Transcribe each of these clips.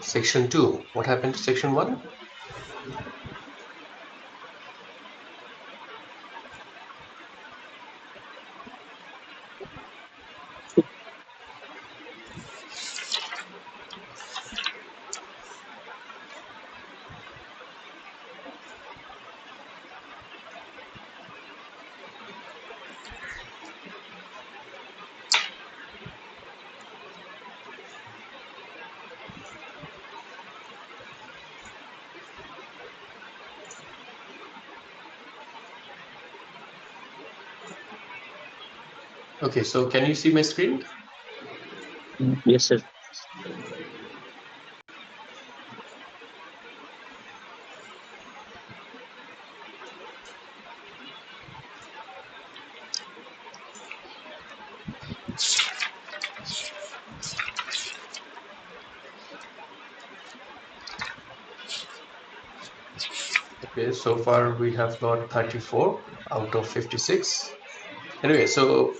Section 2. What happened to section 1? Okay, so can you see my screen? Yes, sir. Okay, so far we have got 34 out of 56. Anyway, so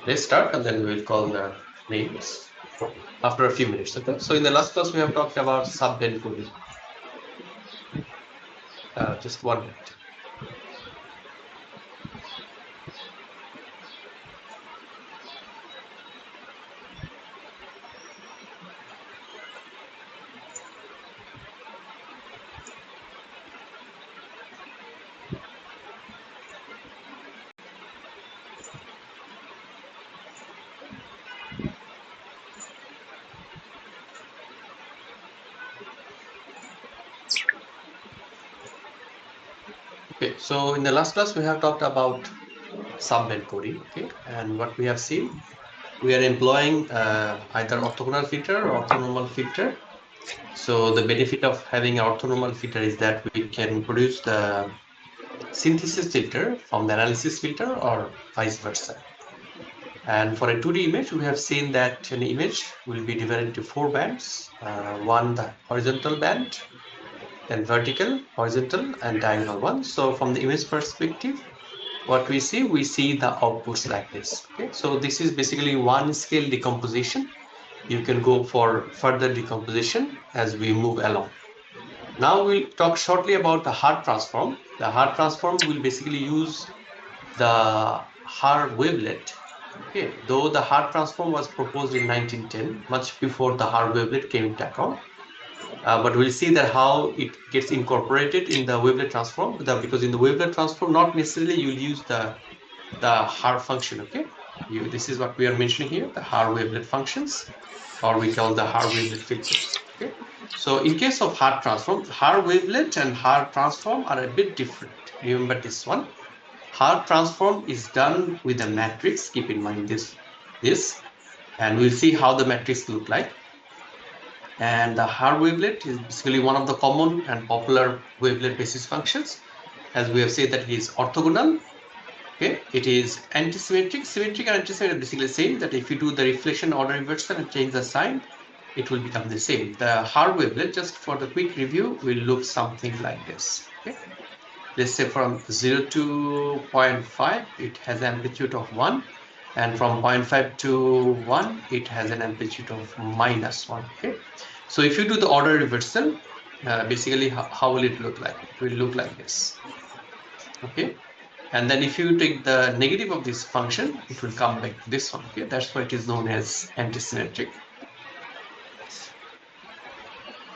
let's start and then we'll call the names after a few minutes. Okay, so in the last class we have talked about sub-band coding. Just 1 minute. Okay, so in the last class we have talked about sub-band coding. Okay, and what we have seen, we are employing either orthogonal filter or orthonormal filter. So the benefit of having an orthonormal filter is that we can produce the synthesis filter from the analysis filter or vice versa. And for a 2D image, we have seen that an image will be divided into 4 bands. One, the horizontal band, then vertical, horizontal, and diagonal one. So from the image perspective, what we see the outputs like this. Okay, so this is basically one scale decomposition. You can go for further decomposition as we move along. Now we'll talk shortly about the Haar transform. The Haar transform will basically use the Haar wavelet. Okay, though the Haar transform was proposed in 1910, much before the Haar wavelet came into account. But we'll see that how it gets incorporated in the wavelet transform, because in the wavelet transform, not necessarily you'll use the Haar function. Okay, this is what we are mentioning here, the Haar wavelet functions, or we call the Haar wavelet filters. Okay, so in case of Haar transform, Haar wavelet and Haar transform are a bit different. Remember this one. Haar transform is done with a matrix. Keep in mind this, and we'll see how the matrix look like. And the Haar wavelet is basically one of the common and popular wavelet basis functions. As we have said that it is orthogonal. Okay, it is antisymmetric. Symmetric and antisymmetric are basically the same, that if you do the reflection order reversal and change the sign, it will become the same. The Haar wavelet, just for the quick review, will look something like this. Okay, let's say from 0 to 0.5, it has amplitude of 1. And from 0.5 to 1, it has an amplitude of -1. Okay, so if you do the order reversal, basically how will it look like? It will look like this. Okay, and then if you take the negative of this function, it will come back to this one. Okay, that's why it is known as antisymmetric.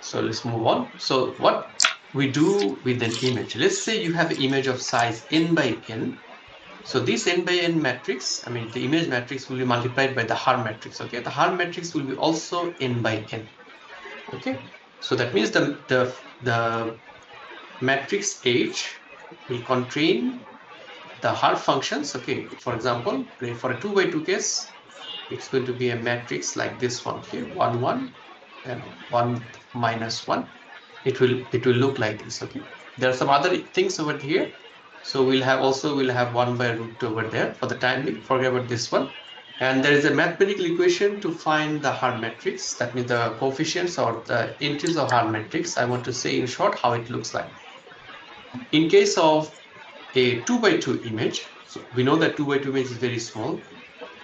So let's move on. So what we do with an image, let's say you have an image of size n by n. So this n by n matrix, I mean the image matrix will be multiplied by the Haar matrix. Okay, the Haar matrix will be also n by n. Okay, so that means the matrix H will contain the Haar functions. Okay, for example, for a 2 by 2 case, it's going to be a matrix like this one here, 1 1 and 1 -1. It will look like this. Okay, there are some other things over here. So we'll have 1 by root 2 over there. For the time being, forget about this one. And there is a mathematical equation to find the Haar matrix. That means the coefficients or the entries of Haar matrix. I want to say in short how it looks like. In case of a 2 by 2 image, so we know that 2 by 2 image is very small.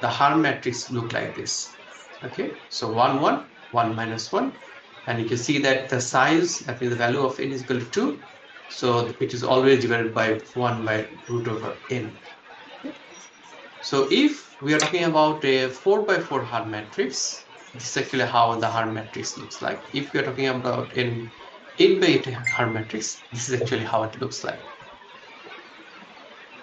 The Haar matrix look like this. Okay, so 1 1 1 -1, And you can see that the size, that means the value of n is equal to 2. So it is always divided by 1 by root over n. Okay. So if we are talking about a 4 by 4 Hart matrix, this is actually how the Hart matrix looks like. If we are talking about an 8 by 8 Hart matrix, this is actually how it looks like.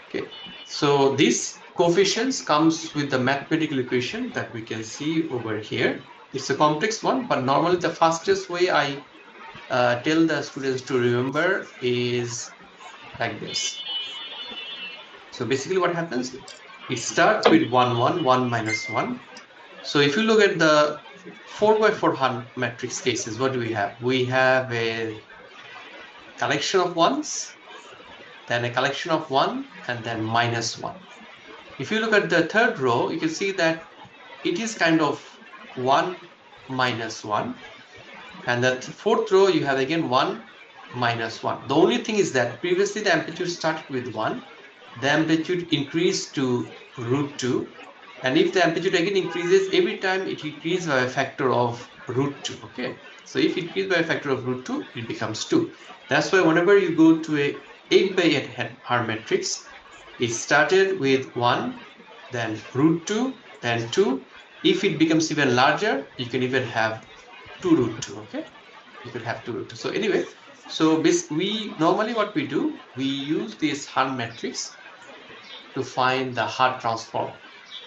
Okay, so these coefficients comes with the mathematical equation that we can see over here. It's a complex one, but normally the fastest way I tell the students to remember is like this. So basically what happens, it starts with 1, 1, 1 minus 1. So if you look at the 4 by 4 matrix cases, what do we have? We have a collection of ones, then a collection of 1, and then minus 1. If you look at the third row, you can see that it is kind of 1 minus 1. And the fourth row, you have again 1 minus 1. The only thing is that previously the amplitude started with 1. The amplitude increased to root 2. And if the amplitude again increases, every time it increases by a factor of root 2. Okay. So if it increases by a factor of root 2, it becomes 2. That's why whenever you go to a 8 by 8 Hart matrix, it started with 1, then root 2, then 2. If it becomes even larger, you can even have 2 root 2. Okay, you could have 2 root 2. So anyway, so we normally what we do, we use this Hart matrix to find the Hart transform.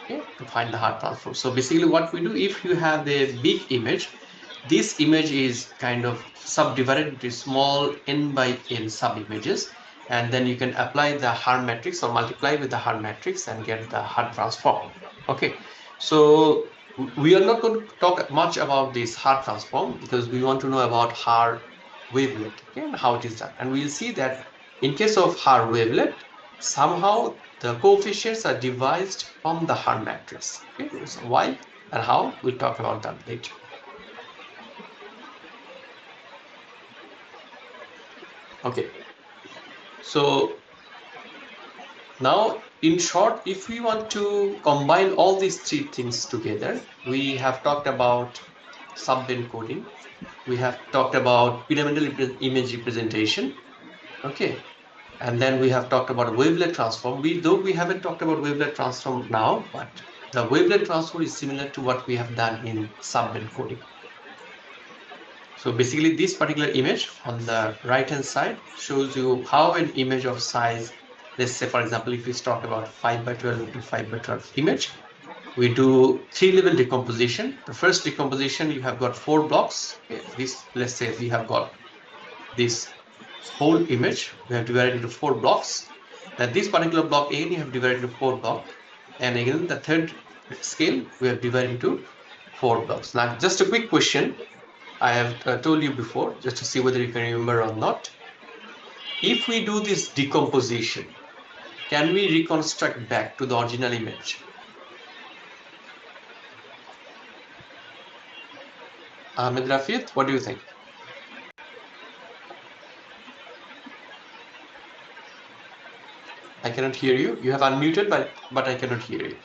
Okay, to find the Hart transform. So basically what we do, if you have a big image, this image is kind of subdivided into small n by n sub images, and then you can apply the Hart matrix or multiply with the Hart matrix and get the Hart transform. Okay, so we are not going to talk much about this Hart transform because we want to know about Hart wavelet, okay, and how it is done. And we'll see that in case of Hart wavelet, somehow the coefficients are devised from the Hart matrix. Okay, so why and how, we'll talk about that later. Okay, so now in short, if we want to combine all these three things together, we have talked about subband coding, we have talked about pyramidal image representation, okay, and then we have talked about wavelet transform. Though we haven't talked about wavelet transform now, but the wavelet transform is similar to what we have done in subband coding. So basically this particular image on the right hand side shows you how an image of size, let's say for example, if we talk about 5 by 12 into 5 by 12 image, we do 3-level decomposition. The first decomposition, you have got 4 blocks. Okay, this, let's say we have got this whole image, we have divided into 4 blocks. Now this particular block again you have divided into 4 blocks, and again the third scale we have divided into 4 blocks. Now just a quick question I have told you before, just to see whether you can remember or not. If we do this decomposition, can we reconstruct back to the original image? Ahmed Rafiq, what do you think? I cannot hear you. You have unmuted, but I cannot hear you.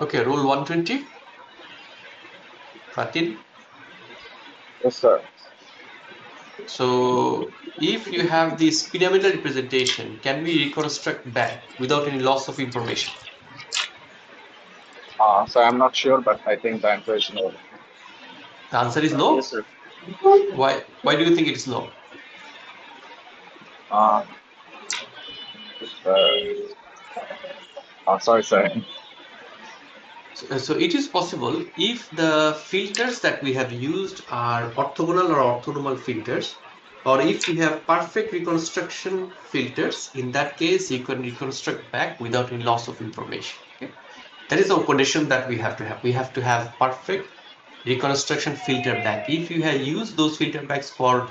Okay, rule 120. Fatin. Yes, sir. So if you have this pyramidal representation, can we reconstruct back without any loss of information? So I'm not sure, but I think the answer is no. The answer is no? Yes, sir. Why do you think it is no? Uh, sorry, sir. So it is possible if the filters that we have used are orthogonal or orthonormal filters, or if we have perfect reconstruction filters, in that case you can reconstruct back without any loss of information. Okay? That is a condition that we have to have. We have to have perfect reconstruction filter back. If you have used those filter backs for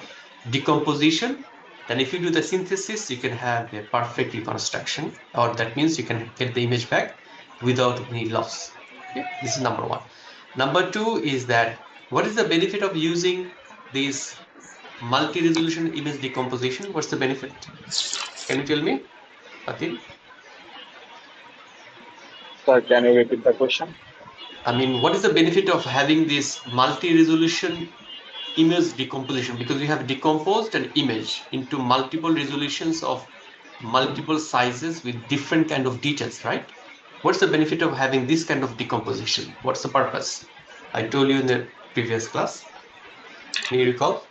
decomposition, then if you do the synthesis, you can have a perfect reconstruction, or that means you can get the image back without any loss. Okay, this is number one. Number two is that what is the benefit of using these multi-resolution image decomposition. What's the benefit? Can you tell me, Atin? Sir, can you repeat the question? I mean, what is the benefit of having this multi-resolution image decomposition? Because we have decomposed an image into multiple resolutions of multiple sizes with different kind of details, right? What's the benefit of having this kind of decomposition? What's the purpose? I told you in the previous class. Can you recall?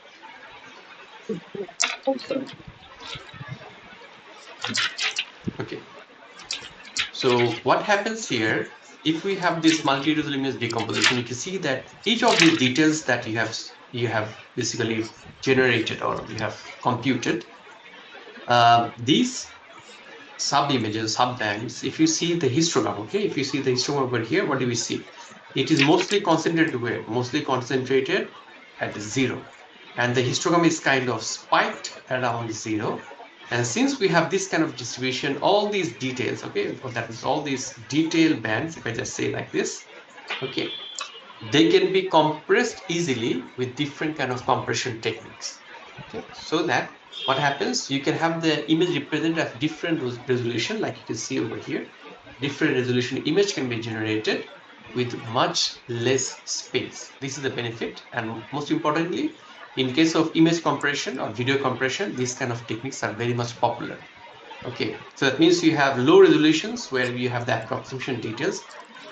Okay. So what happens here, if we have this multi-resolution image decomposition, you can see that each of these details that you have basically generated or you have computed, these sub-images, sub-bands, if you see the histogram, okay, if you see the histogram over here, what do we see? It is mostly concentrated where? Mostly concentrated at 0. And the histogram is kind of spiked around 0. And since we have this kind of distribution, all these details, okay, that is all these detail bands, if I just say like this, okay, they can be compressed easily with different kind of compression techniques. Okay, so that what happens, you can have the image represented at different resolution, like you can see over here. Different resolution image can be generated with much less space. This is the benefit, and most importantly, in case of image compression or video compression, these kind of techniques are very much popular. Okay, so that means you have low resolutions where you have the approximation details,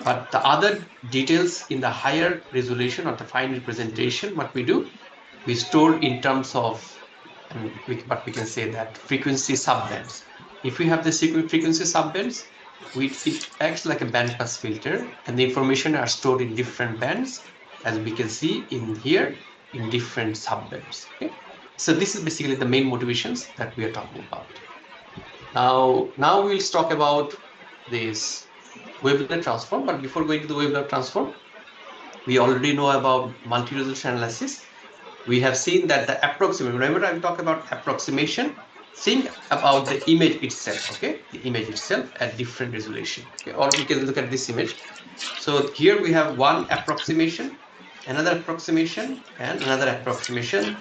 but the other details in the higher resolution or the fine representation, what we do, we store in terms of, but we can say that frequency subbands. If we have the frequency subbands, it acts like a bandpass filter, and the information are stored in different bands, as we can see in here, in different subbands. Okay, so this is basically the main motivations that we are talking about. Now we'll talk about this wavelet transform, but before going to the wavelet transform, we already know about multi-resolution analysis. We have seen that the approximation, remember I'm talking about approximation, think about the image itself, okay? The image itself at different resolution, okay? Or we can look at this image. So here we have one approximation, another approximation, and another approximation.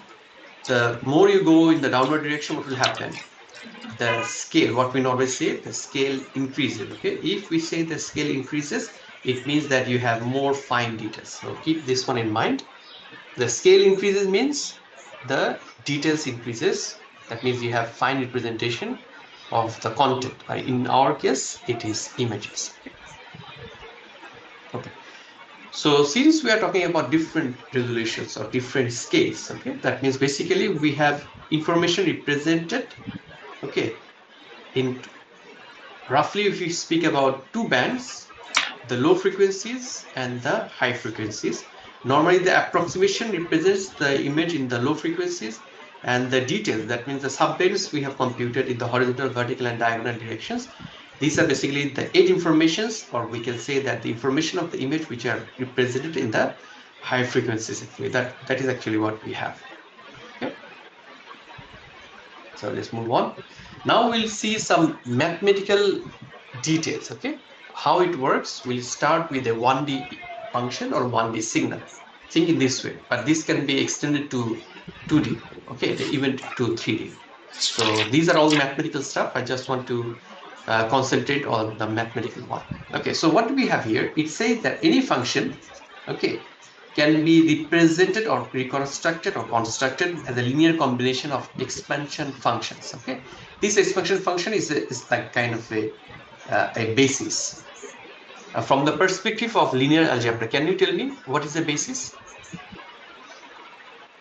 The more you go in the downward direction, what will happen? The scale, what we normally say, the scale increases, okay? If we say the scale increases, it means that you have more fine details. So keep this one in mind. The scale increases means the details increases. That means you have fine representation of the content. In our case, it is images. Okay. So since we are talking about different resolutions or different scales, okay, that means basically we have information represented, okay, in roughly, if we speak about two bands, the low frequencies and the high frequencies. Normally, the approximation represents the image in the low frequencies, and the details, that means the subbands we have computed in the horizontal, vertical, and diagonal directions. These are basically the edge informations, or we can say that the information of the image which are represented in the high frequencies. Actually, that is actually what we have. Okay. So let's move on. Now we'll see some mathematical details. Okay, how it works. We'll start with a 1D function or 1D signal. Think in this way, but this can be extended to 2D, okay, even to 3D. So these are all mathematical stuff. I just want to concentrate on the mathematical one. Okay, so what do we have here? It says that any function, okay, can be represented or reconstructed or constructed as a linear combination of expansion functions. Okay, this expansion function is like kind of a basis. From the perspective of linear algebra, can you tell me what is the basis?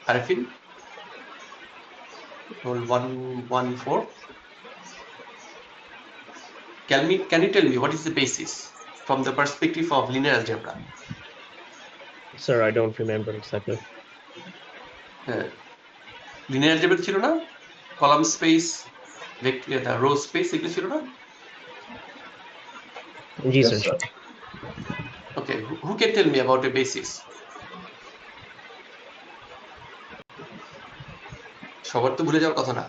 Arifin? Roll 114. Can you tell me what is the basis from the perspective of linear algebra? Sir, I don't remember exactly. Linear algebra ছিল না, column space, vector, the row space, এগুলো ছিল না? Yes, Yes, sir. sir. Okay, who can tell me about a basis? সবার তো ভুলে যাওয়ার কথা না।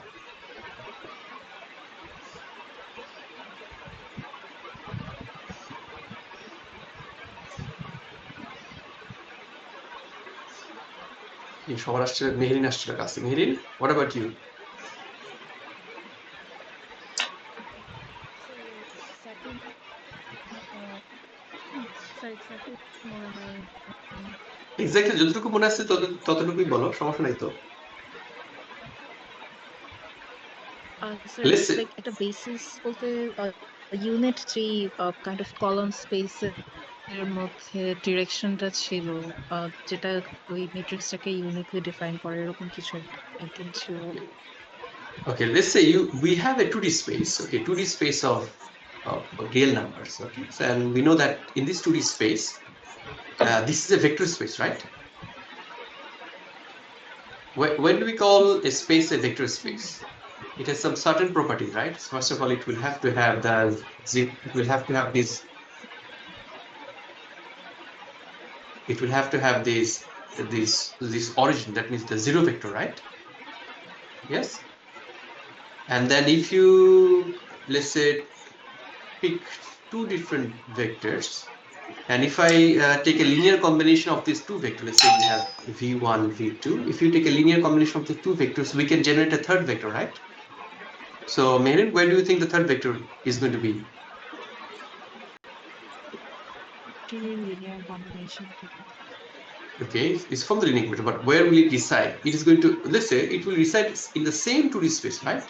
এই সবার আসছে মেহরিন আসছে কাছে। Mehreen, what about you? Second, exactly মনে নাই। এক্স্যাক্টলি যতটুকু মনে আছে ততটুকুই বলো, সমস্যা নাই তো। Sir, Let's it's say, like at a basis বলতে unit 3 kind of column space এর মধ্যে ডিরেকশনটা ছিল যেটা ওই ম্যাট্রিক্সটাকে ইউনিকলি ডিফাইন করে এরকম কিছু I think ছিল। okay, let's say we have a 2D space, okay, 2D space of real numbers, okay, so, and we know that in this 2D space, this is a vector space, right? When do we call a space a vector space? It has some certain properties, right? First of all, it will have to have it will have to have this. It will have to have this origin. That means the zero vector, right? Yes. And then if you, let's say, pick two different vectors, and if I take a linear combination of these two vectors, let's say we have v1, v2. If you take a linear combination of the two vectors, we can generate a third vector, right? So, Merin, where do you think the third vector is going to be? Linear combination. Okay, it's from the linear combination, but where will it reside? It is going to, let's say, it will reside in the same 2D space, right?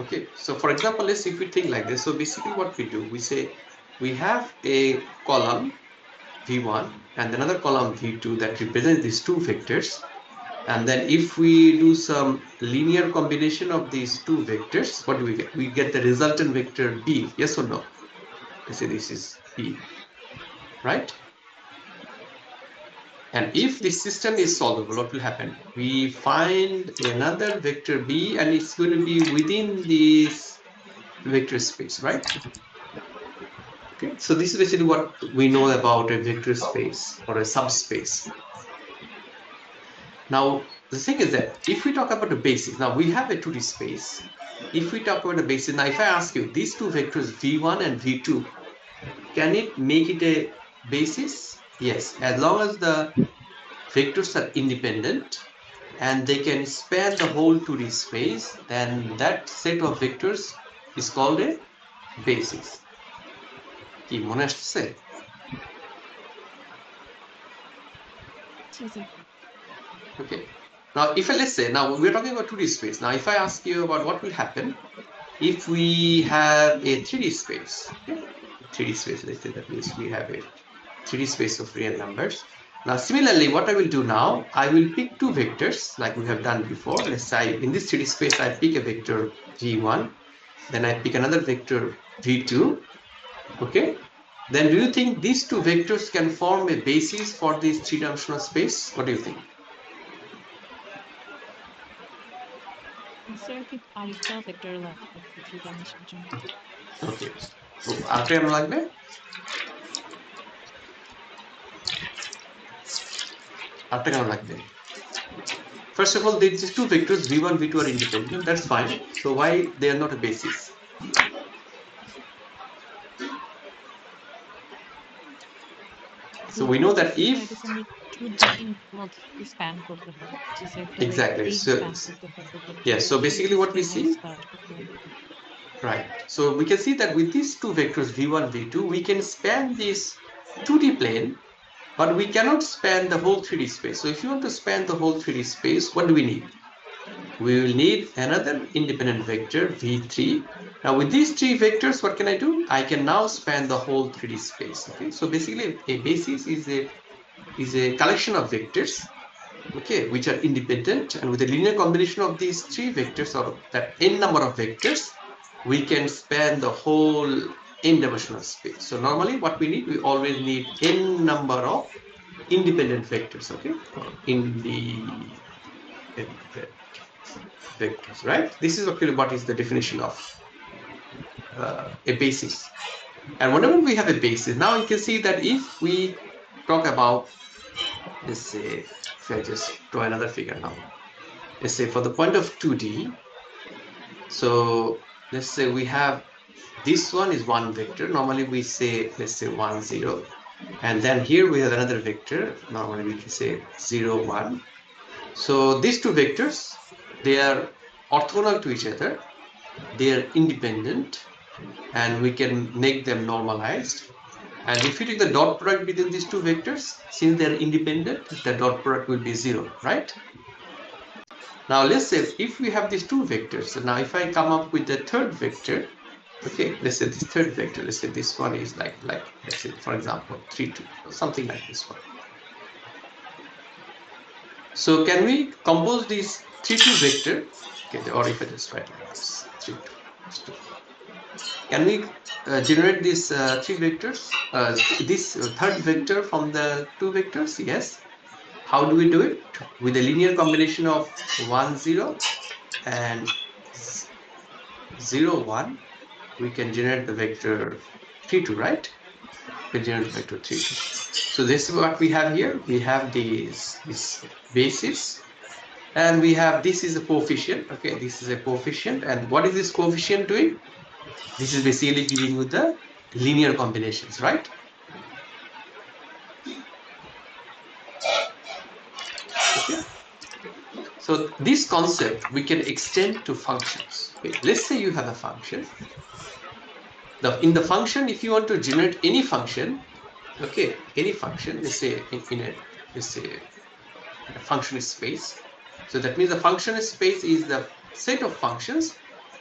Okay, so for example, let's see if we think like this. So basically what we do, we say we have a column v1 and another column v2 that represents these two vectors. And then if we do some linear combination of these two vectors, what do we get? We get the resultant vector b, yes or no? Let's say this is b, right? And if this system is solvable, what will happen? We find another vector b and it's going to be within this vector space, right? Okay, so this is basically what we know about a vector space or a subspace. Now, the thing is that if we talk about the basis, now we have a 2D space. If we talk about the basis, now if I ask you these two vectors v1 and v2, can it make it a basis? Yes, as long as the vectors are independent and they can span the whole 2D space, then that set of vectors is called a basis. কি মনে আসছে? Okay. Now, if let's say, now we're talking about 2D space. Now, if I ask you about what will happen if we have a 3D space, okay? 3D space, let's say that means we have a 3D space of real numbers. Now, similarly, what I will do now, I will pick two vectors like we have done before. Let's say in this 3D space, I pick a vector v1, then I pick another vector v2, okay? Then do you think these two vectors can form a basis for this three-dimensional space? What do you think? আরেকটা vector লাগবে 3 ডাইমেনশনের জন্য। ওকে, আরেকটা কেন লাগবে? আরেকটা কেন লাগবে? First of all, these two vectors v1, v2 are independent. That's fine. So why they are not a basis? So we know that if exactly, so yeah, so basically what we see, right? So we can see that with these two vectors v1, v2, we can span this 2D plane, but we cannot span the whole 3D space. So if you want to span the whole 3D space, what do we need? We will need another independent vector v3. Now with these three vectors, what can I do? I can now span the whole 3D space. Okay, so basically a basis is a collection of vectors, okay, which are independent, and with a linear combination of these three vectors or that n number of vectors, we can span the whole n-dimensional space. So normally what we need, we always need n number of independent vectors, okay, in the vectors, right? This is actually what is the definition of a basis. And whenever we have a basis, now you can see that if we talk about, let's say, if I just draw another figure now, let's say for the point of 2D, so let's say we have this one is one vector. Normally we say, let's say 1, 0. And then here we have another vector. Normally we can say 0, 1. So these two vectors, they are orthogonal to each other. They are independent, and we can make them normalized. And if you take the dot product between these two vectors, since they are independent, the dot product will be 0, right? Now let's say if we have these two vectors, so now if I come up with the third vector, okay, let's say this third vector, let's say this one is like let's say for example 3, 2, or something like this one. So can we compose this 3, 2 vector? Okay, or if I just write like this 3, 2, 2. Can we generate these 3 vectors, this third vector from the 2 vectors? Yes. How do we do it? With a linear combination of 1, 0 and 0, 1, we can generate the vector 3, 2, right? We generate vector 3, 2. So this is what we have here. We have this basis, and we have this is a coefficient. Okay, this is a coefficient, and what is this coefficient doing? This is basically giving you the linear combinations, right? Okay. So this concept we can extend to functions. Okay. Let's say you have a function. In the function, if you want to generate any function, okay, any function, let's say let's say a function space. So that means the function space is the set of functions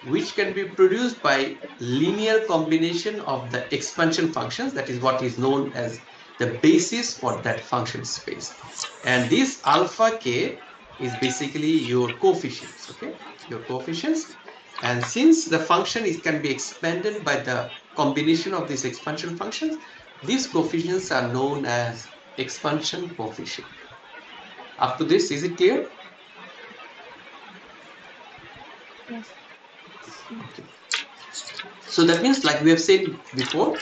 which can be produced by linear combination of the expansion functions. That is what is known as the basis for that function space. And this alpha k is basically your coefficients, okay? Your coefficients. And since the function can be expanded by the combination of these expansion functions, these coefficients are known as expansion coefficient. Up to this, is it clear? Yes. Okay. So that means, like we have said before,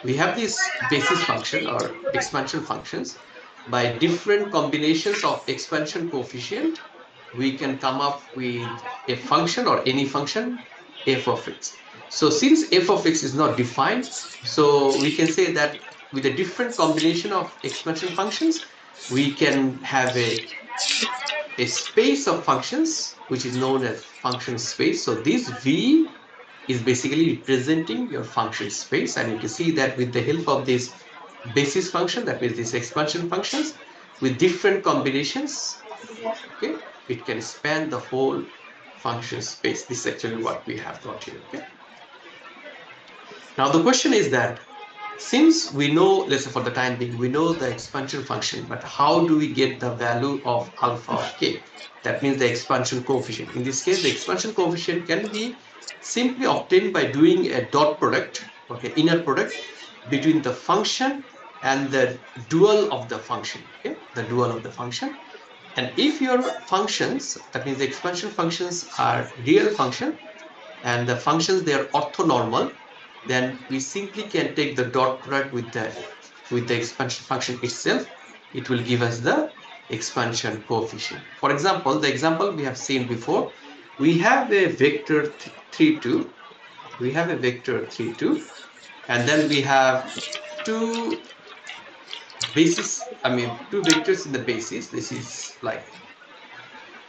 we have this basis function or expansion functions. By different combinations of expansion coefficient, we can come up with a function or any function f of x. So since f of x is not defined, so we can say that with a different combination of expansion functions, we can have a space of functions which is known as function space. So this V is basically representing your function space, and you can see that with the help of this basis function, that means these expansion functions, with different combinations, okay, it can span the whole function space. This is actually what we have got here. Okay. Now the question is that since we know, let's say for the time being, we know the expansion function, but how do we get the value of alpha of k? That means the expansion coefficient. In this case, the expansion coefficient can be simply obtained by doing a dot product, okay, inner product between the function and the dual of the function, okay, the dual of the function. And if your functions, that means the expansion functions are real function, and the functions they are orthonormal, then we simply can take the dot product with the expansion function itself. It will give us the expansion coefficient. For example, the example we have seen before, we have a vector 3, 2. We have a vector 3, 2, and then we have two vectors in the basis. This is like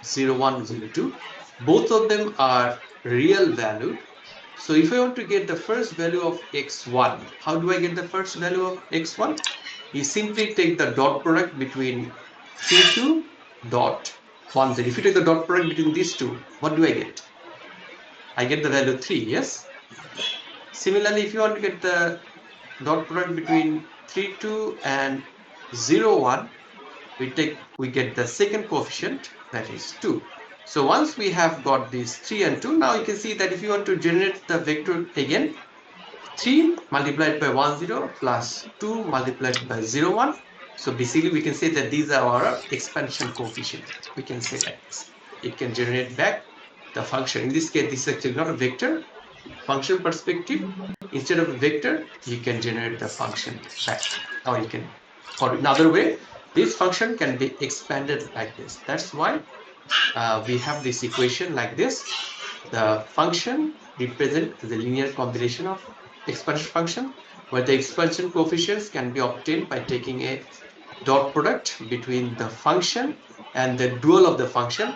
0, 1, 0, 2. Both of them are real valued. So if I want to get the first value of x1, how do I get the first value of x1? You simply take the dot product between 3, 2 dot 1, 0. If you take the dot product between these two, what do I get? I get the value 3, yes? Similarly, if you want to get the dot product between 3, 2 and 0, 1, we get the second coefficient, that is 2. So once we have got these 3 and 2, now you can see that if you want to generate the vector again, 3 multiplied by 1, 0 plus 2 multiplied by 0, 1. So basically we can say that these are our expansion coefficient. We can say like this. It can generate back the function. In this case, this is actually not a vector. Function perspective, instead of a vector, you can generate the function back. Or you can, or another way, this function can be expanded like this. That's why we have this equation like this. The function represents the linear combination of expansion function, where the expansion coefficients can be obtained by taking a dot product between the function and the dual of the function.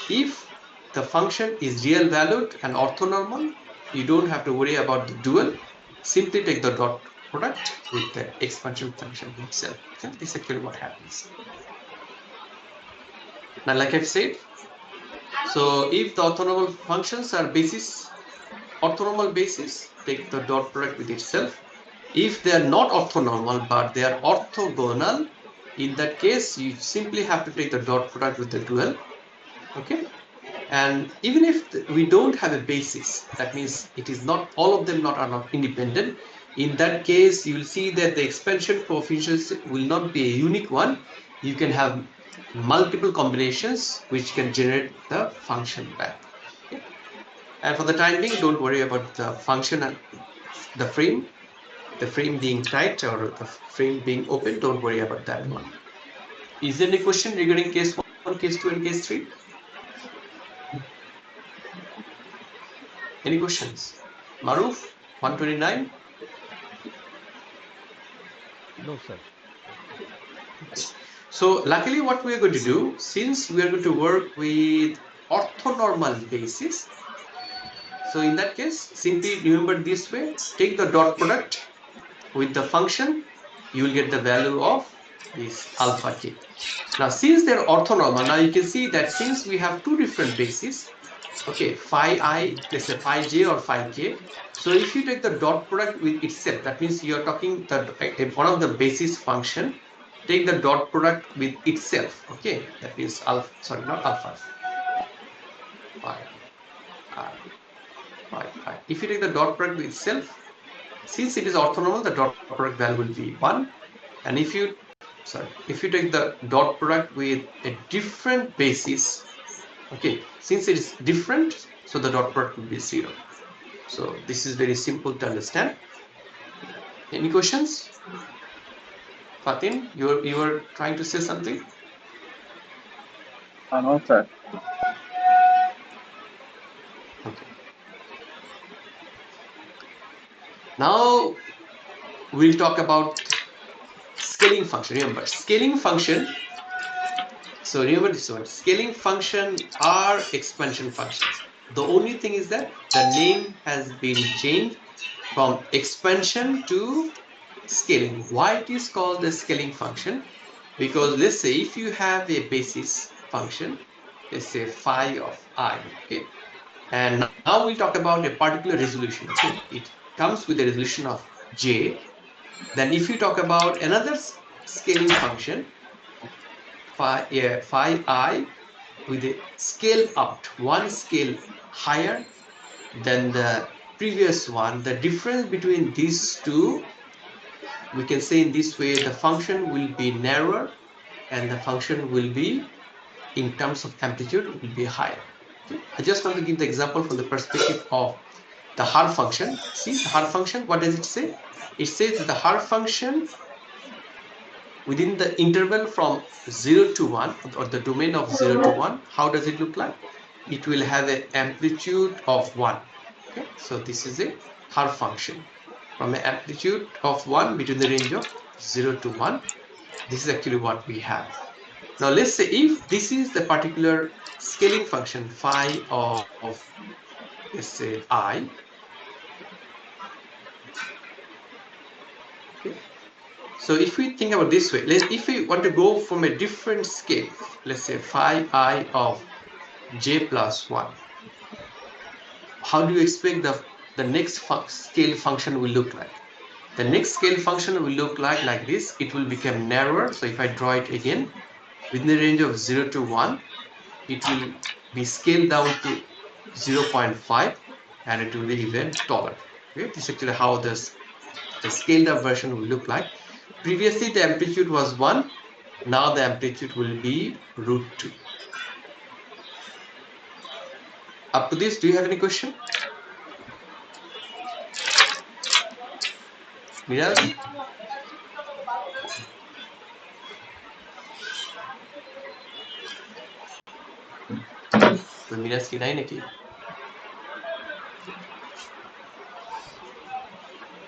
If the function is real valued and orthonormal, you don't have to worry about the dual. Simply take the dot product with the expansion function itself. Okay? This is actually what happens. Now, like I've said, so if the orthonormal functions are orthonormal basis, take the dot product with itself. If they are not orthonormal but they are orthogonal, in that case you simply have to take the dot product with the dual. Okay, and even if we don't have a basis, that means it is not all of them are not independent. In that case, you will see that the expansion coefficients will not be a unique one. You can have multiple combinations which can generate the function back. Okay? And for the time being, don't worry about the function and the frame being tight or the frame being open. Don't worry about that one. Is there any question regarding case 1, case 2, and case 3? Any questions? Maruf, 129? No, sir. So luckily what we are going to do, since we are going to work with orthonormal basis, so in that case, simply remember this way, take the dot product with the function, you will get the value of this alpha k. Now since they're orthonormal, now you can see that since we have two different bases, okay, phi I, let's say phi j or phi k. So if you take the dot product with itself, that means you are talking that one of the basis function, take the dot product with itself. Okay, that means alpha, sorry, not alpha. Phi. If you take the dot product with itself, since it is orthonormal, the dot product value will be 1. And if you take the dot product with a different basis, okay, since it is different, so the dot product will be 0. So this is very simple to understand. Any questions? Fatin, you were trying to say something? No, sir. Okay. Now we'll talk about scaling function. Remember, scaling function. So remember this one. Scaling function are expansion functions. The only thing is that the name has been changed from expansion to scaling. Why it is called the scaling function? Because let's say if you have a basis function, let's say phi of I, okay, and now we'll talk about a particular resolution. Okay, it comes with a resolution of j. Then if you talk about another scaling function, phi I with a scale out, one scale higher than the previous one, the difference between these two, we can say in this way, the function will be narrower and the function will be, in terms of amplitude, will be higher. Okay? I just want to give the example from the perspective of the Haar function. See the Haar function, what does it say? It says that the Haar function within the interval from 0 to 1, or the domain of 0 to 1, how does it look like? It will have an amplitude of 1. Okay, so this is a Haar function from an amplitude of 1 between the range of 0 to 1. This is actually what we have. Now let's say if this is the particular scaling function phi of let's say I. Okay. So if we think about this way, if we want to go from a different scale, let's say phi I of j plus 1, how do you expect the next scale function will look like? The next scale function will look like this. It will become narrower. So if I draw it again, within the range of 0 to 1, it will be scaled down to 0.5 and it will be even taller. Okay? This is actually how the scaled up version will look like. Previously the amplitude was 1, now the amplitude will be √2. Up to this, do you have any question? Miraz? तो मिराज की নাই নাকি?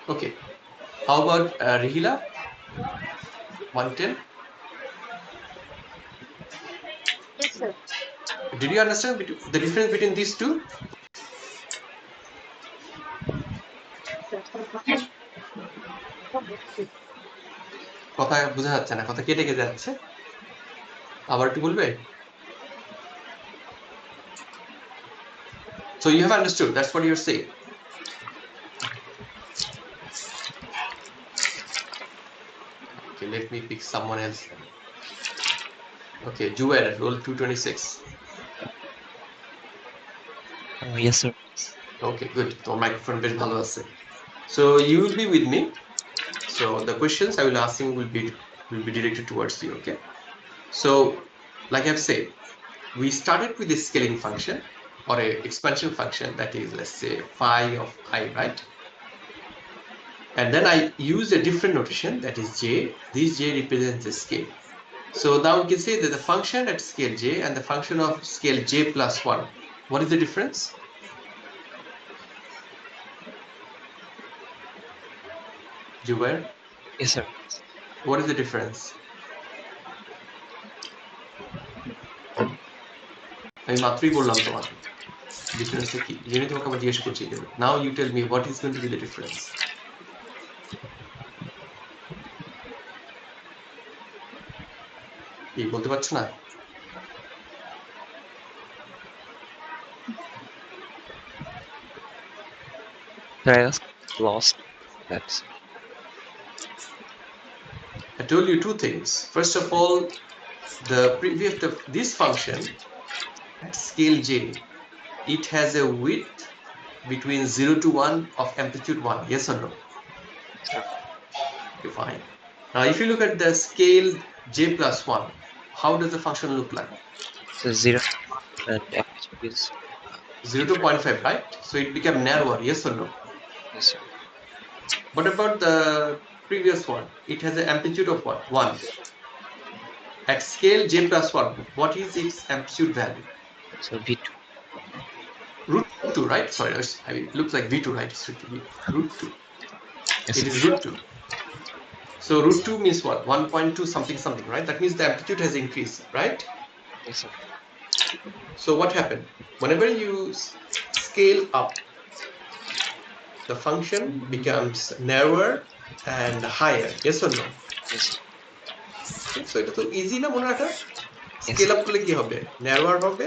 Okay. How about Rihila? 110. Yes, sir. Did you understand the difference between these two? কথা বোঝা যাচ্ছে না, কথা কেটে কেটে যাচ্ছে, আবার একটু বলবে? So you have understood, that's what you're saying. Okay, let me pick someone else. Okay, Juel, roll 226. Yes, sir. Okay, good. So microphone বেশ ভালো আছে. So you will be with me. So the questions I will asking will be directed towards you. Okay. So like I've said, we started with a scaling function or a expansion function that is, let's say, phi of I, right? And then I use a different notation that is j. This j represents the scale. So now we can say that the function at scale j and the function of scale j plus 1. What is the difference? Jubair? Yes, sir. What is the difference? আমি মাত্রই বললাম তোমাকে ডিফারেন্সটা কি, জেনে তোমাকে আবার জিজ্ঞেস করছি। Now you tell me what is going to be the difference. কি বলতে পারছো না? Sir, I was lost. That's I told you two things. First of all, this function at scale j, it has a width between 0 to 1 of amplitude 1. Yes or no? Okay, fine. Now, if you look at the scale j plus 1, how does the function look like? so 0 and amplitude is 0 to 0.5, right? So it became narrower. Yes or no? yes, sir. What about the previous one? It has an amplitude of what? 1. At scale j plus 1, what is its amplitude value? So V2. Root 2, right? Sorry, I mean, it looks like V2, right? It should be root 2. Yes, It sir. is root 2. So root 2 means what? 1.2 something something, right? That means the amplitude has increased, right? Yes, sir. So what happened? Whenever you scale up, the function becomes narrower and higher. Yes or no? Yes, sir. Okay, so এটা তো easy না মনে রাখা? Yes, Scale sir. up করলে কি হবে? Narrower হবে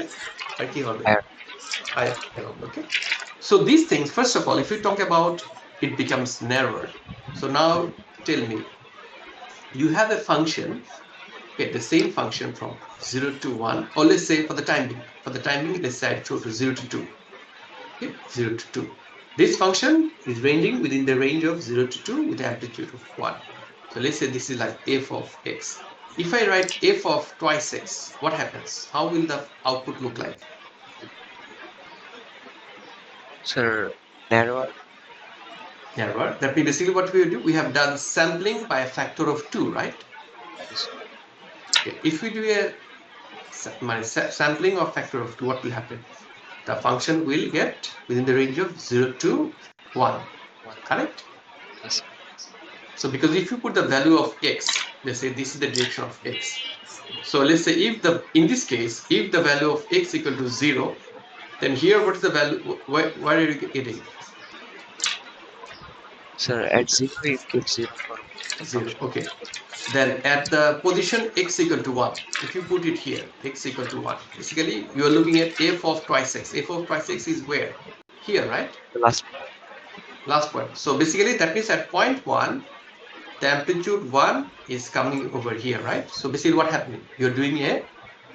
আর কি হবে? Higher. Higher হবে, okay? So these things, first of all, if you talk about it becomes narrower. So now tell me, you have a function, okay, the same function from 0 to 1, or let's say for the time being, let's say I go to 0 to 2. Okay, 0 to 2. This function is ranging within the range of 0 to 2 with amplitude of 1. So let's say this is like f of x. If I write f of twice x, what happens? How will the output look like? Sir, narrower. Narrower. That means basically what we do, we have done sampling by a factor of 2, right? Yes, sir. Okay. If we do a sampling of factor of 2, what will happen? The function will get within the range of 0 to 1. Correct? Yes, sir. So because if you put the value of x, let's say this is the direction of x. So let's say in this case, if the value of x equal to 0, then here what is the value? Where are you getting? Sir, at 0 you give 0 for the 0. function. Okay. Then at the position x equal to 1, if you put it here, x equal to 1, basically you are looking at f of twice x. f of twice x is where? Here, right? The last one. Last point. So basically that means at point 1, the amplitude 1 is coming over here, right? So basically what happening? You're doing a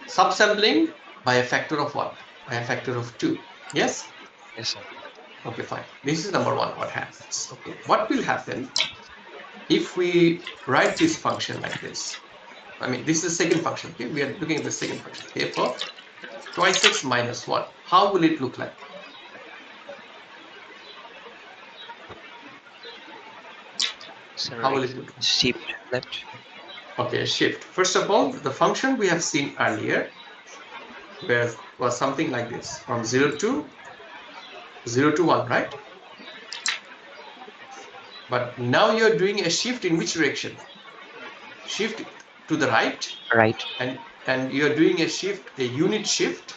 subsampling by a factor of what? By a factor of 2. Yes? Yes, sir. Okay, fine. This is number 1, what happens. Okay. What will happen if we write this function like this? I mean, this is the second function. Okay? We are looking at the second function. f of twice x minus 1. How will it look like? Sir, How will it look? shift left. Okay, shift. First of all, the function we have seen earlier was something like this, from 0 to 1, right? But now you're doing a shift in which direction? Shift to the right, Right. and you're doing a shift, a unit shift.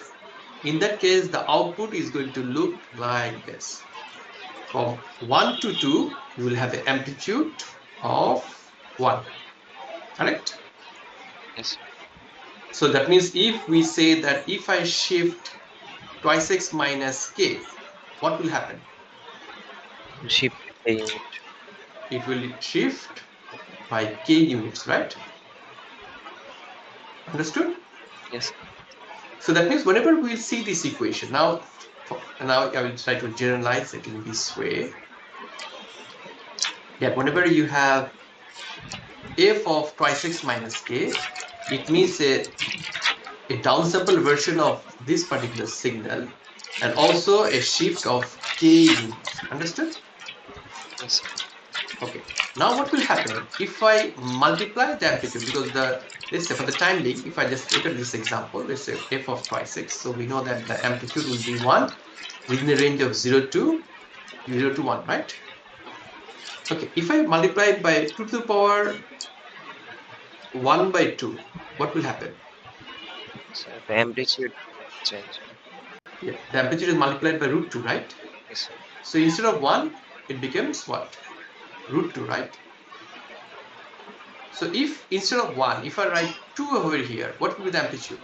In that case, the output is going to look like this. From 1 to 2, you will have an amplitude of 1. Correct? Yes. So that means if we say that if I shift twice x minus k, what will happen? Shift a unit. It will shift by k units, right? Understood? Yes. So that means whenever we'll see this equation, now I will try to generalize it in this way. Yeah, whenever you have f of twice x minus k, it means a downsample version of this particular signal and also a shift of k units. Understood? Yes. Okay. Now what will happen if I multiply the amplitude, because let's say for the time being, if I just look at this example, let's say f of twice x, so we know that the amplitude will be 1 within the range of 0 to 1, right? Okay, if I multiply it by 2 to the power 1 by 2, what will happen? So the amplitude change. Yeah, the amplitude is multiplied by root 2, right? Yes. So instead of 1, it becomes what? Root 2, right? So if instead of 1, if I write 2 over here, what will be the amplitude?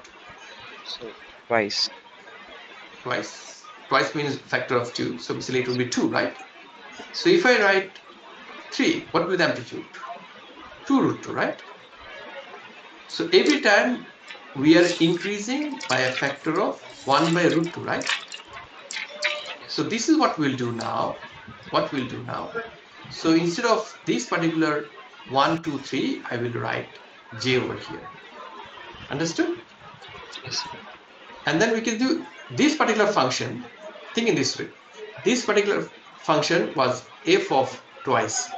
So twice. Twice means factor of 2, so basically it will be 2, right? So if I write 3, what will be the amplitude? 2 root 2, right? So every time we are increasing by a factor of 1 by root 2, right? So this is what we'll do now. So instead of this particular 1, 2, 3, I will write j over here. Understood? Yes. And then we can do this particular function. Think in this way. This particular function was f of twice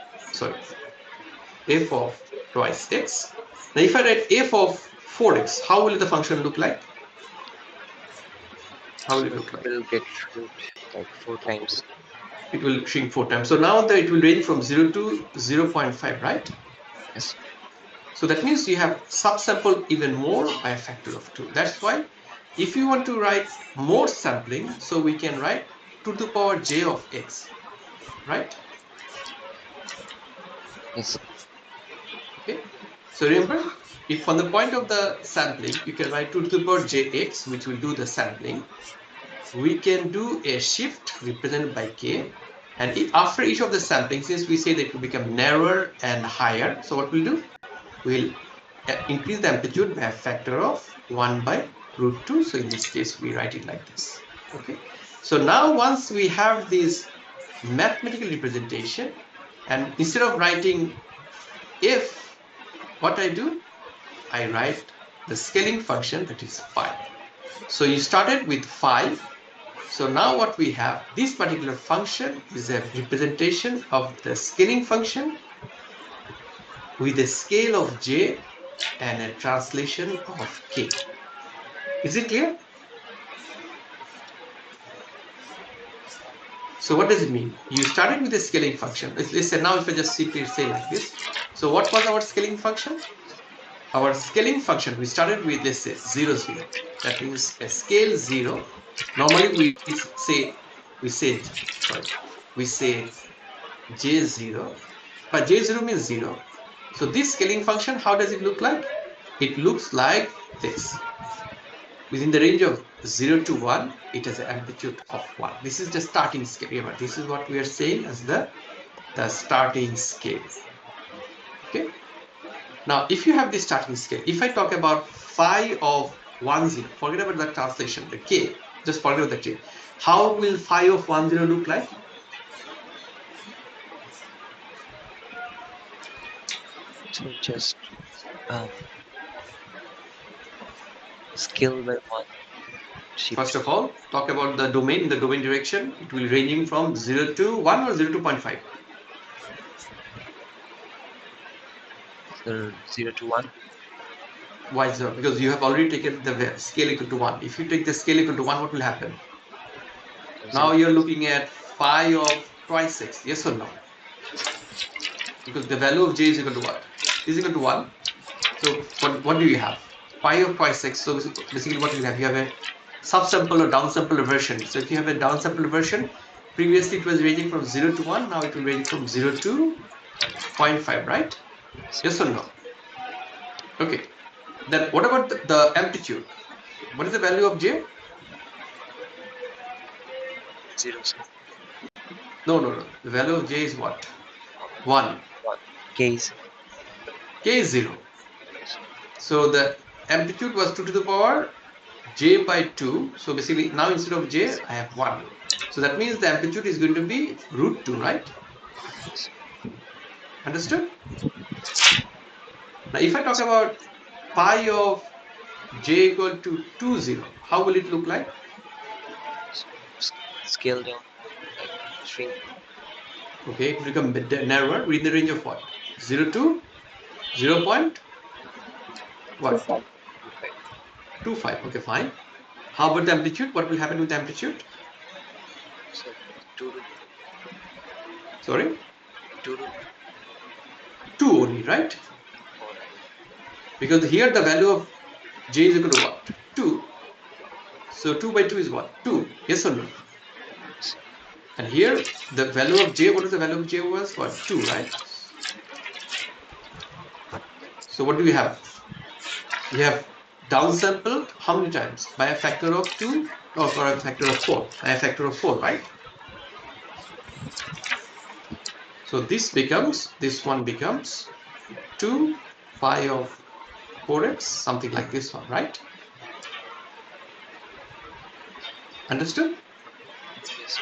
x. Now if I write f of 4x, how will the function look like? How will it look like? It will get shrunk like 4 times. It will shrink 4 times. So now that it will range from 0 to 0.5, right? Yes. So that means you have subsampled even more by a factor of 2. That's why if you want to write more sampling, so we can write 2 to the power j of x, right? Yes. Okay. So remember, if from the point of the sampling, you can write 2 to the power jx, which will do the sampling. We can do a shift represented by k. And after each of the sampling, since we say that it will become narrower and higher, so what we'll do? We'll increase the amplitude by a factor of 1 by root 2. So in this case, we write it like this. Okay. So now once we have this mathematical representation, and instead of writing f, what I do? I write the scaling function, that is 5. So you started with 5. So now what we have, this particular function is a representation of the scaling function with a scale of j and a translation of k. Is it clear? So what does it mean? You started with a scaling function. Let's say now if I just simply say like this. So what was our scaling function? Our scaling function, we started with, let's say 0, 0. That means a scale 0. Normally we say j0, but j0 means 0. So this scaling function, how does it look like? It looks like this. Within the range of 0 to 1, it has an amplitude of 1. This is the starting scale. Remember, this is what we are saying as the starting scale. Okay. Now, if you have the starting scale, if I talk about phi of 1, 0, forget about the translation, the k, just forget about the k. How will phi of 1, 0 look like? So just scale by 1. Shift. First of all, talk about the domain. In the domain direction, it will ranging from 0 to 1 or 0 to 0.5. 0 to 1. Why 0? Because you have already taken the scale equal to 1. If you take the scale equal to 1, what will happen? Now you're looking at phi of twice x. Yes or no? because the value of j is equal to what? Is equal to 1. So what do you have? Pi of twice x. So basically what you have a subsample or downsample version. So if you have a downsample version, previously it was ranging from 0 to 1, now it will range from 0 to 0.5, right? Yes or no? Okay. Then what about the amplitude? What is the value of j? 0, sir. No. The value of j is what? 1. K is K is 0. So the amplitude was 2 to the power j by 2. So basically now instead of j, I have 1. So that means the amplitude is going to be root 2, right? Understood? Now if I talk about pi of j equal to 2, 0, how will it look like? scale down, like shrink. Okay, it will become narrower within the range of what? 0 to 0 point what? 2.5. Okay, fine. How about the amplitude? What will happen with the amplitude? So 2 to Sorry? 2 to 2 only, right? 4. Because here the value of j is equal to what? 2. So 2 by 2 is what? 2. Yes or no? And here the value of j, what is the value of j was? What? 2, right? So what do we have? We have downsampled how many times? By a factor of 2 or by a factor of 4? By a factor of 4, right? So this one becomes 2 pi of 4x, something like this one, right? Understood? Yes.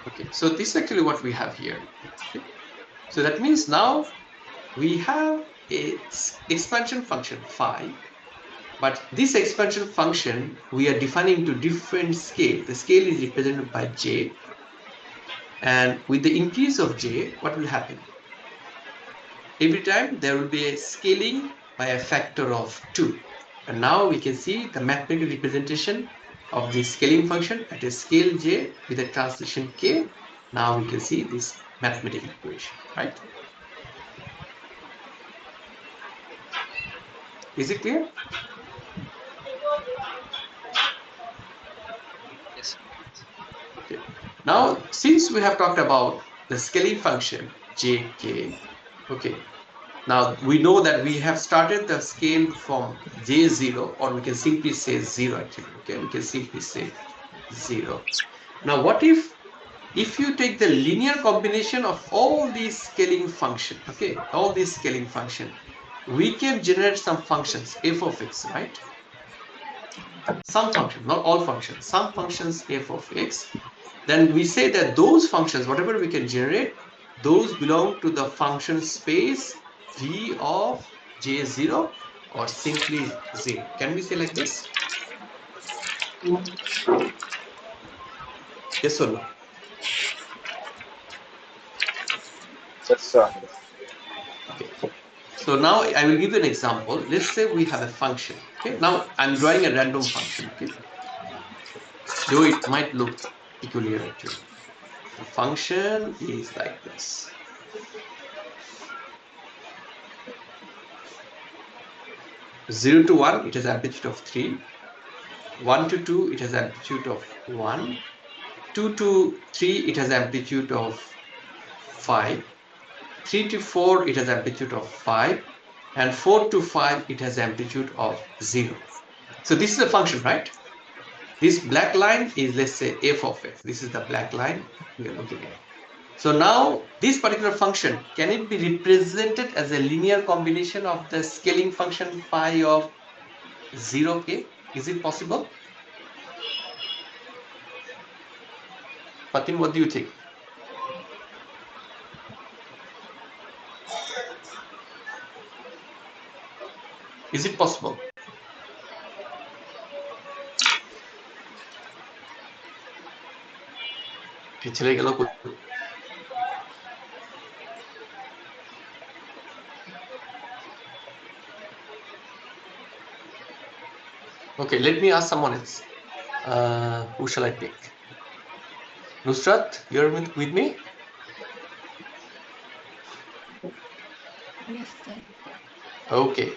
Okay, so this is actually what we have here. Okay. So that means now we have a expansion function phi, but this expansion function we are defining to different scale. The scale is represented by j, and with the increase of j, what will happen? Every time there will be a scaling by a factor of 2, and now we can see the mathematical representation of the scaling function at a scale j with a translation k. Now we can see this mathematical equation, right? Is it clear? Yes. Okay. Now, since we have talked about the scaling function jk, okay. Now we know that we have started the scale from j0, or we can simply say 0 actually. Okay, we can simply say 0. Now, what if you take the linear combination of all these scaling function, okay, all these scaling function, we can generate some functions f of x, right? Some function, not all functions, some functions f of x. Then we say that those functions, whatever we can generate, those belong to the function space v of j0 or simply 0. Can we say like this? Yes or no? Yes, sir. Okay. So now I will give you an example. Let's say we have a function. Okay. Now I'm drawing a random function. Okay. Though it might look peculiar actually. The function is like this. Zero to 1, it has amplitude of 3. 1 to 2, it has amplitude of 1. 2 to 3, it has amplitude of 5. 3 to 4, it has amplitude of 5. And 4 to 5, it has amplitude of 0. So this is a function, right? This black line is, let's say, f of x. This is the black line we are looking at. So now this particular function, can it be represented as a linear combination of the scaling function phi of 0k? Is it possible? Fatin, what do you think? Is it possible? চলে গেল কই? Okay, let me ask someone else. Who shall I pick? Nusrat, you're with me? Okay.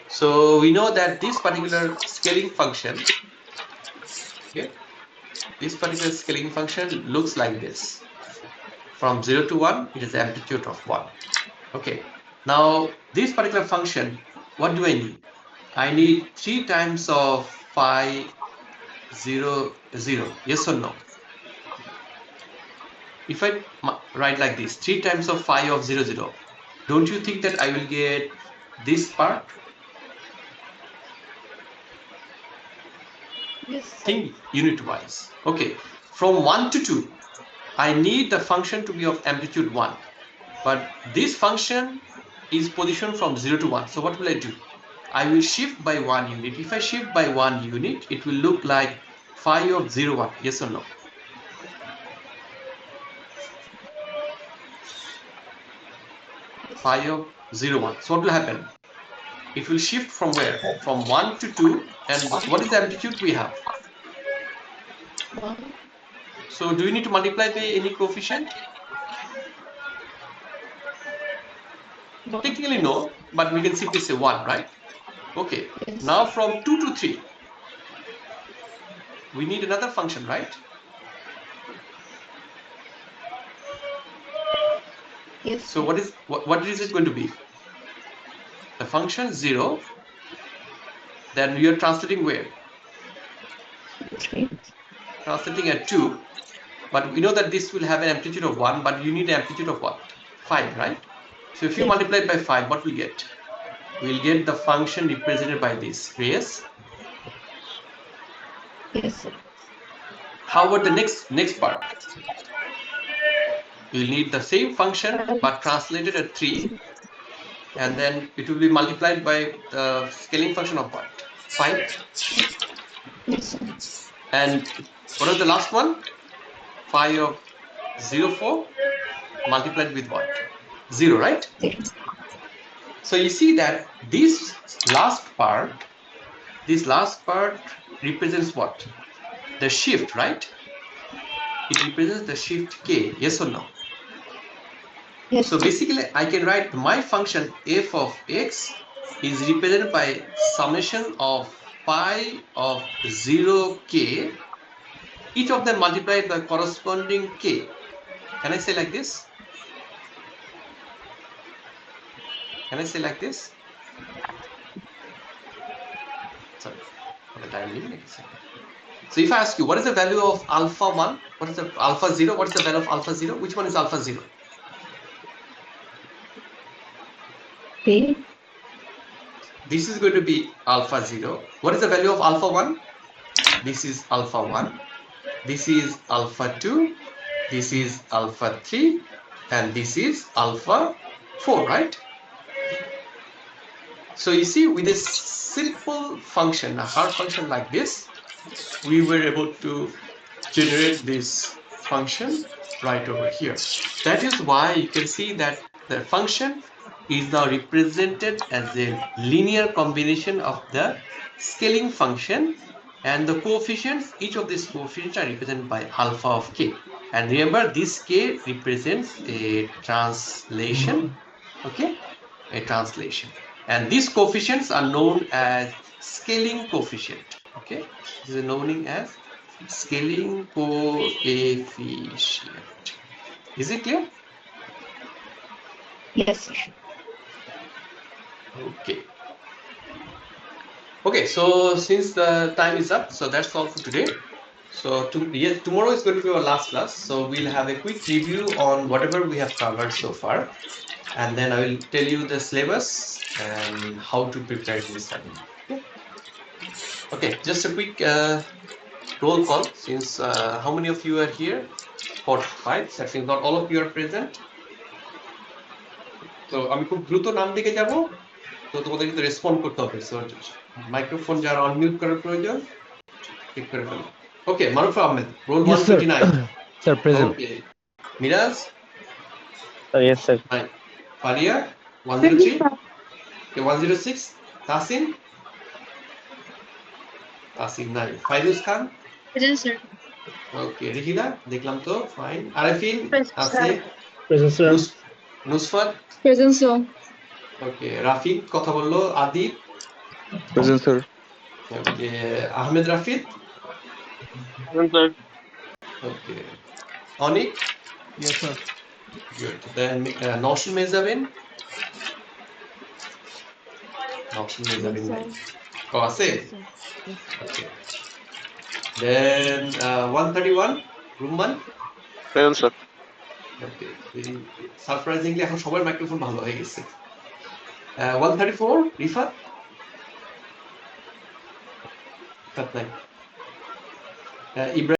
So we know that this particular scaling function, okay, this particular scaling function looks like this. From 0 to 1, it is the amplitude of 1. Okay. Now, this particular function, what do I need? I need 3 times of phi 0, 0. Yes or no? If I write like this, 3 times of phi of 0, 0, don't you think that I will get this part? Yes, sir. Think unit-wise. Okay. From 1 to 2, I need the function to be of amplitude 1. But this function is positioned from 0 to 1. So what will I do? I will shift by 1 unit. If I shift by 1 unit, it will look like phi of 0, 1. Yes or no? Phi of 0, 1. So what will happen? It will shift from where? From 1 to 2. And what is the amplitude we have? 1. So do we need to multiply by any coefficient? Technically no, but we can simply say 1, right? Okay. Yes. Now from 2 to 3, we need another function, right? Yes. So what is it going to be? The function 0, then we are translating where? 3. Translating at 2, but we know that this will have an amplitude of 1, but you need an amplitude of what? 5, right? So if you Yes. multiply it by 5, what will we get? We'll get the function represented by this. Yes? Yes, sir. How about the next part? You'll need the same function, but translated at 3, and then it will be multiplied by the scaling function of what? 5. Yes, sir. And what was the last one? Phi of 0, 4 multiplied with what? 0, right? So you see that this last part represents what? The shift, right? It represents the shift k, yes or no? Yes. So basically I can write my function f of x is represented by summation of pi of 0k, each of them multiplied by corresponding k. Can I say like this? Can I say like this? Sorry for the time being. So if I ask you, what is the value of alpha 1? What is the alpha 0? What is the value of alpha 0? Which one is alpha 0? K. This is going to be alpha 0. What is the value of alpha 1? This is alpha 1. This is alpha 2. This is alpha 3. And this is alpha 4, right? So you see, with a simple function, a hard function like this, we were able to generate this function right over here. That is why you can see that the function is now represented as a linear combination of the scaling function and the coefficients. Each of these coefficients are represented by alpha of k. And remember, this k represents a translation, okay? A translation. And these coefficients are known as scaling coefficient, okay? This is known as scaling coefficient. Is it clear? Yes, sir. Okay. Okay, so since the time is up, so that's all for today. So tomorrow is going to be our last class. So we'll have a quick review on whatever we have covered so far. And then I will tell you the syllabus and how to prepare to study. Okay. Okay, just a quick roll call. Since how many of you are here? 4, 5. That means not all of you are present. তো আমি খুব দ্রুত নাম দিকে যাব, তো তোমাদের কিন্তু রেসপন্ড করতে হবে। সো মাইক্রোফোন যারা অনমিউট করার প্রয়োজন ঠিক করে ফেলো। Okay, Maruf Ahmed, roll 129। Sir, present. Okay, Miraj, Yes, sir. Faria 103, okay, 106, Tasin নাই, Fairuz Khan, Present, sir. Okay, Rihina দেখলাম তো, ফাইন, আরেফিন Present, আছে, Present, sir. Nusfat, Present, sir. Okay Rafiq কথা বললো, Adib, Present, sir. Okay Ahmed Rafid, Present, sir. Okay Anik, Yes, sir. Good. Then Nowshin Mejabin, Nowshin Mejabin নাই, ও আছে, okay. Then 131 Rumman, Present, sir. ওকে। Surprisingly এখন সবার মাইক্রোফোন ভালো হয়ে গেছে। 134 রিফাত, রিফাত নাই। ইব্রাহিম